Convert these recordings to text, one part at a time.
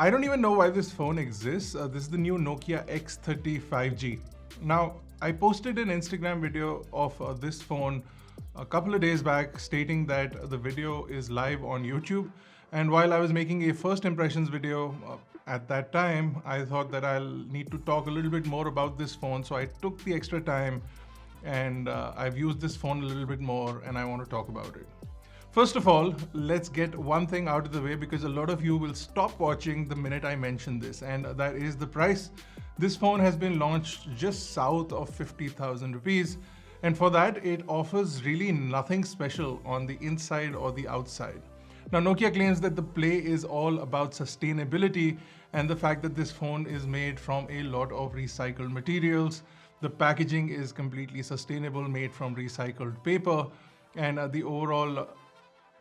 I don't even know why this phone exists. This is the new Nokia X30 5G. Now, I posted an Instagram video of this phone a couple of days back stating that the video is live on YouTube. And while I was making a first impressions video at that time, I thought that I'll need to talk a little bit more about this phone. So I took the extra time and I've used this phone a little bit more and I want to talk about it. First of all, let's get one thing out of the way because a lot of you will stop watching the minute I mention this, and that is the price. This phone has been launched just south of 50,000 rupees, and for that it offers really nothing special on the inside or the outside. Now, Nokia claims that the play is all about sustainability and the fact that this phone is made from a lot of recycled materials. The packaging is completely sustainable, made from recycled paper, and the overall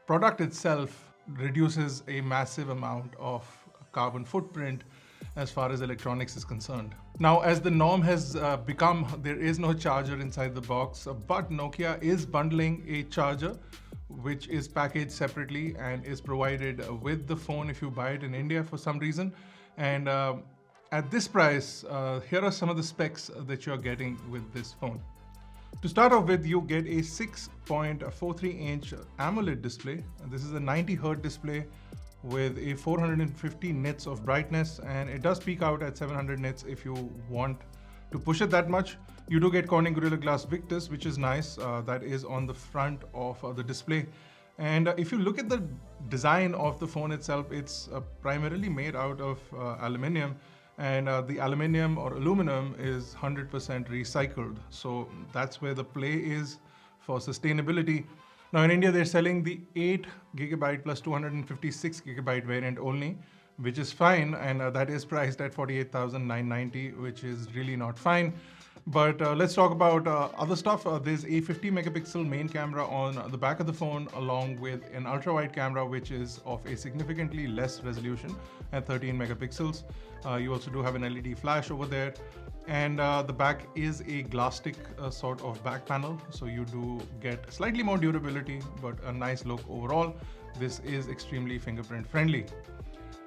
product itself reduces a massive amount of carbon footprint as far as electronics is concerned. Now, as the norm has become, there is no charger inside the box, but Nokia is bundling a charger which is packaged separately and is provided with the phone if you buy it in India for some reason. And at this price, here are some of the specs that you're getting with this phone. To start off with, you get a 6.43-inch AMOLED display. This is a 90Hz display with a 450 nits of brightness, and it does peak out at 700 nits if you want to push it that much. You do get Corning Gorilla Glass Victus, which is nice. That is on the front of the display. And if you look at the design of the phone itself, it's primarily made out of aluminium. And the aluminium or aluminum is 100% recycled. So that's where the play is for sustainability. Now in India, they're selling the 8GB plus 256GB variant only, which is fine. And that is priced at 48,990, which is really not fine. But let's talk about other stuff. There's a 50 megapixel main camera on the back of the phone, along with an ultra wide camera, which is of a significantly less resolution at 13 megapixels. You also do have an LED flash over there. And the back is a glass-stick sort of back panel. So you do get slightly more durability, but a nice look overall. This is extremely fingerprint friendly.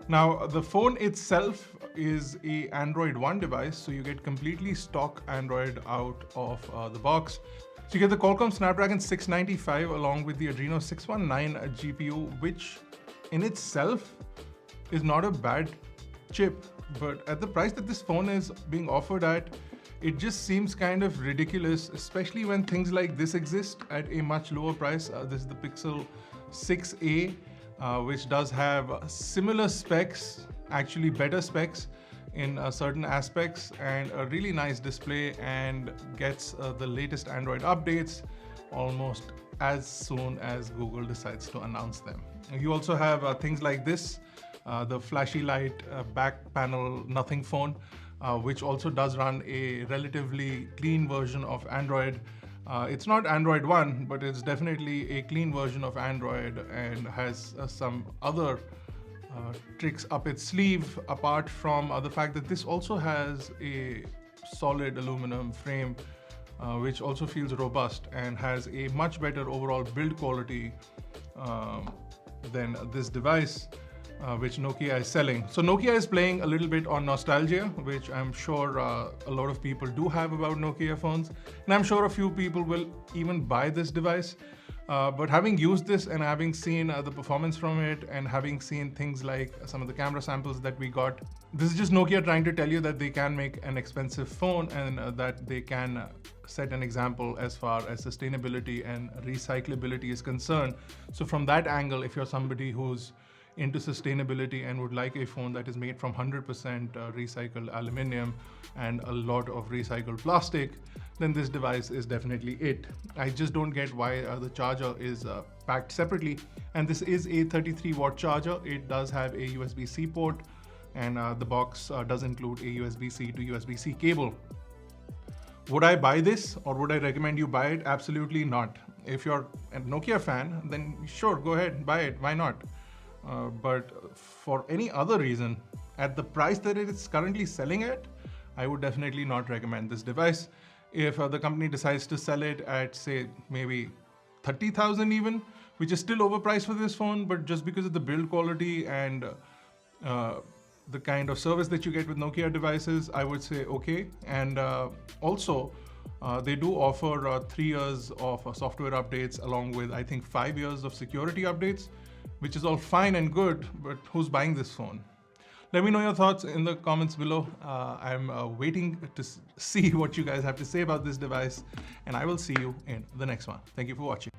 Now, the phone itself is a Android One device, so you get completely stock Android out of the box. So you get the Qualcomm Snapdragon 695 along with the Adreno 619 GPU, which in itself is not a bad chip, but at the price that this phone is being offered at, it just seems kind of ridiculous, especially when things like this exist at a much lower price. This is the Pixel 6a. Which does have similar specs, actually better specs in certain aspects, and a really nice display, and gets the latest Android updates almost as soon as Google decides to announce them. You also have things like this, the flashy light back panel nothing phone, which also does run a relatively clean version of Android. It's not Android One, but it's definitely a clean version of Android and has some other tricks up its sleeve, apart from the fact that this also has a solid aluminum frame, which also feels robust and has a much better overall build quality than this device, which Nokia is selling. So Nokia is playing a little bit on nostalgia, which I'm sure a lot of people do have about Nokia phones. And I'm sure a few people will even buy this device. But having used this and having seen the performance from it, and having seen things like some of the camera samples that we got, this is just Nokia trying to tell you that they can make an expensive phone, and that they can set an example as far as sustainability and recyclability is concerned. So from that angle, if you're somebody who's into sustainability and would like a phone that is made from 100% recycled aluminium and a lot of recycled plastic, then this device is definitely it. I just don't get why the charger is packed separately. And this is a 33-watt charger. It does have a USB-C port, and the box does include a USB-C to USB-C cable. Would I buy this, or would I recommend you buy it? Absolutely not. If you're a Nokia fan, then sure, go ahead, buy it. Why not? But for any other reason, at the price that it is currently selling at, I would definitely not recommend this device. If the company decides to sell it at, say, maybe 30,000 even, which is still overpriced for this phone, but just because of the build quality and the kind of service that you get with Nokia devices, I would say okay. And also, they do offer 3 years of software updates along with, I think, 5 years of security updates, which is all fine and good, but who's buying this phone? Let me know your thoughts in the comments below. I'm waiting to see what you guys have to say about this device, and I will see you in the next one. Thank you for watching.